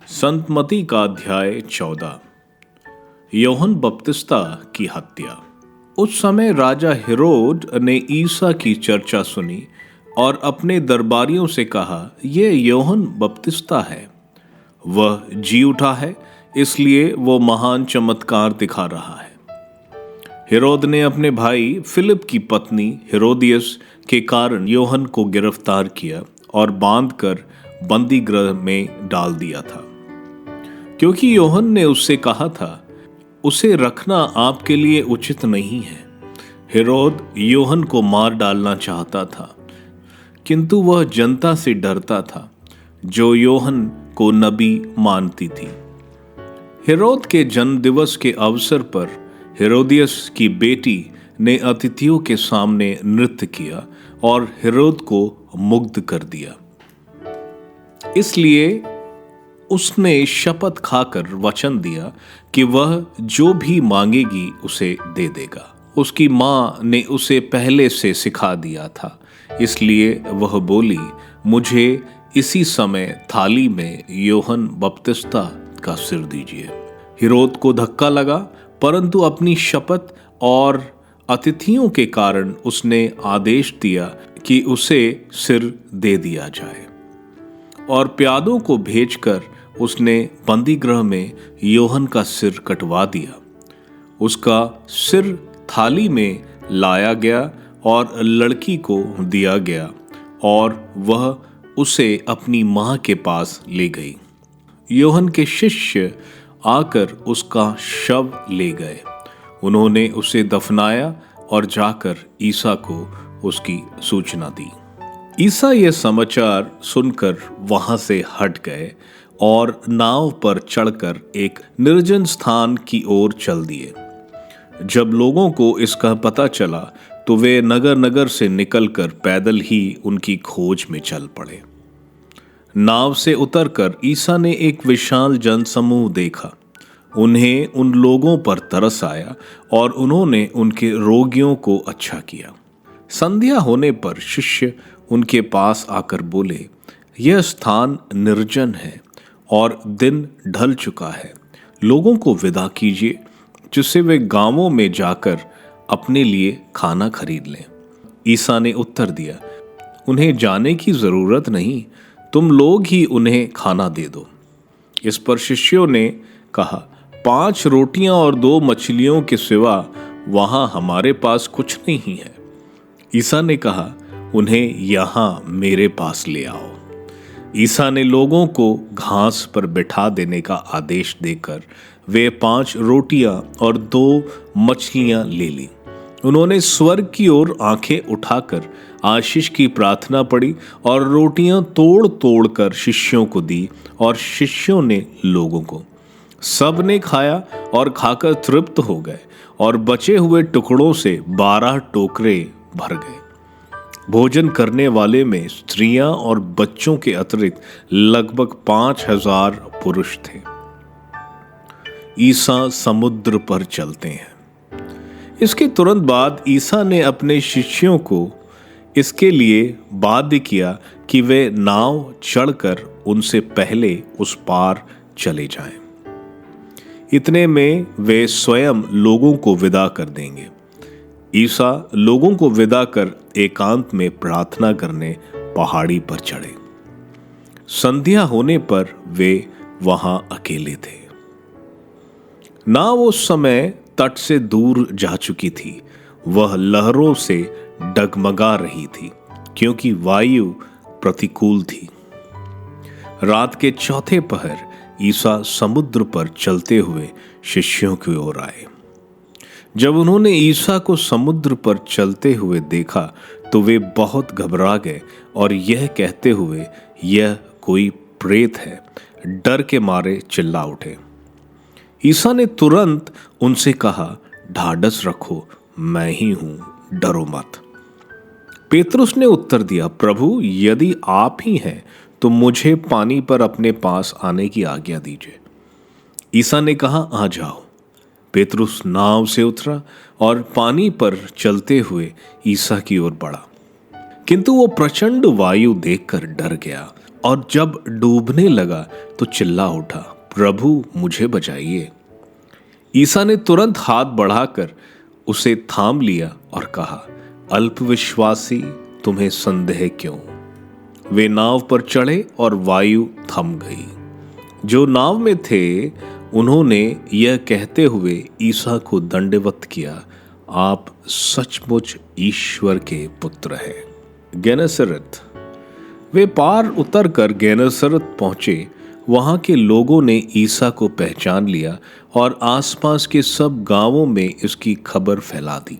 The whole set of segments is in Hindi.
संत मती का अध्याय 14। यूहन्ना बपतिस्ता की हत्या। उस समय राजा हेरोद ने ईसा की चर्चा सुनी और अपने दरबारियों से कहा, यह यूहन्ना बपतिस्ता है, वह जी उठा है, इसलिए वो महान चमत्कार दिखा रहा है। हेरोद ने अपने भाई फिलिप की पत्नी हेरोदियस के कारण यूहन्ना को गिरफ्तार किया और बांधकर बंदी गृह में डाल दिया था, क्योंकि यूहन्ना ने उससे कहा था, उसे रखना आपके लिए उचित नहीं है। हेरोद यूहन्ना को मार डालना चाहता था, किंतु वह जनता से डरता था जो यूहन्ना को नबी मानती थी। हेरोद के जन्म दिवस के अवसर पर हेरोदियस की बेटी ने अतिथियों के सामने नृत्य किया और हेरोद को मुग्ध कर दिया। इसलिए उसने शपथ खाकर वचन दिया कि वह जो भी मांगेगी उसे दे देगा। उसकी मां ने उसे पहले से सिखा दिया था, इसलिए वह बोली, मुझे इसी समय थाली में यूहन्ना बपतिस्ता का सिर दीजिए। हेरोद को धक्का लगा, परंतु अपनी शपथ और अतिथियों के कारण उसने आदेश दिया कि उसे सिर दे दिया जाए, और प्यादों को भेजकर उसने बंदी गृह में यूहन्ना का सिर कटवा दिया। उसका सिर थाली में लाया गया और लड़की को दिया गया, और वह उसे अपनी मां के पास ले गई। यूहन्ना के शिष्य आकर उसका शव ले गए। उन्होंने उसे दफनाया और जाकर ईसा को उसकी सूचना दी। ईसा यह समाचार सुनकर वहां से हट गए और नाव पर चढ़कर एक निर्जन स्थान की ओर चल दिए। जब लोगों को इसका पता चला तो वे नगर नगर से निकलकर पैदल ही उनकी खोज में चल पड़े। नाव से उतरकर ईसा ने एक विशाल जनसमूह देखा। उन्हें उन लोगों पर तरस आया और उन्होंने उनके रोगियों को अच्छा किया। संध्या होने पर शिष्य उनके पास आकर बोले, यह स्थान निर्जन है और दिन ढल चुका है, लोगों को विदा कीजिए, जिससे वे गांवों में जाकर अपने लिए खाना खरीद लें। ईसा ने उत्तर दिया, उन्हें जाने की जरूरत नहीं, तुम लोग ही उन्हें खाना दे दो। इस पर शिष्यों ने कहा, 5 रोटियां और 2 मछलियों के सिवा वहां हमारे पास कुछ नहीं है। ईसा ने कहा, उन्हें यहां मेरे पास ले आओ। ईसा ने लोगों को घास पर बिठा देने का आदेश देकर वे 5 रोटियां और 2 मछलियां ले ली। उन्होंने स्वर्ग की ओर आंखें उठाकर आशीष की प्रार्थना पढ़ी और रोटियां तोड़ तोड़ कर शिष्यों को दी, और शिष्यों ने लोगों को। सब ने खाया और खाकर तृप्त हो गए, और बचे हुए टुकड़ों से 12 टोकरे भर गए। भोजन करने वाले में स्त्रियां और बच्चों के अतिरिक्त लगभग 5000 पुरुष थे। ईसा समुद्र पर चलते हैं। इसके तुरंत बाद ईसा ने अपने शिष्यों को इसके लिए बाध्य किया कि वे नाव चढ़कर उनसे पहले उस पार चले जाएं। इतने में वे स्वयं लोगों को विदा कर देंगे। ईसा लोगों को विदा कर एकांत में प्रार्थना करने पहाड़ी पर चढ़े। संध्या होने पर वे वहां अकेले थे। नाव उस समय तट से दूर जा चुकी थी। वह लहरों से डगमगा रही थी, क्योंकि वायु प्रतिकूल थी। रात के चौथे पहर ईसा समुद्र पर चलते हुए शिष्यों की ओर आए। जब उन्होंने ईसा को समुद्र पर चलते हुए देखा तो वे बहुत घबरा गए और यह कहते हुए, यह कोई प्रेत है, डर के मारे चिल्ला उठे। ईसा ने तुरंत उनसे कहा, ढाढ़स रखो, मैं ही हूं, डरो मत। पेतरुस ने उत्तर दिया, प्रभु, यदि आप ही हैं तो मुझे पानी पर अपने पास आने की आज्ञा दीजिए। ईसा ने कहा, आ जाओ। पेतरुस नाव से उतरा और पानी पर चलते हुए ईसा की ओर बढ़ा, किंतु वो प्रचंड वायु देखकर डर गया और जब डूबने लगा तो चिल्ला उठा, प्रभु मुझे बचाइए। ईसा ने तुरंत हाथ बढ़ाकर उसे थाम लिया और कहा, अल्पविश्वासी, तुम्हें संदेह क्यों? वे नाव पर चढ़े और वायु थम गई। जो नाव में थे उन्होंने यह कहते हुए ईसा को दंडवत किया, आप सचमुच ईश्वर के पुत्र हैं। गेनेसरेत। वे पार उतरकर गेनेसरेत पहुंचे। वहां के लोगों ने ईसा को पहचान लिया और आसपास के सब गांवों में इसकी खबर फैला दी।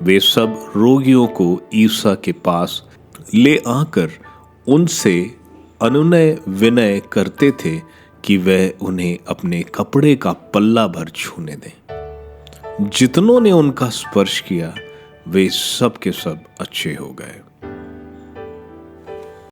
वे सब रोगियों को ईसा के पास ले आकर उनसे अनुनय विनय करते थे कि वह उन्हें अपने कपड़े का पल्ला भर छूने दें। जितनों ने उनका स्पर्श किया वे सब के सब अच्छे हो गए।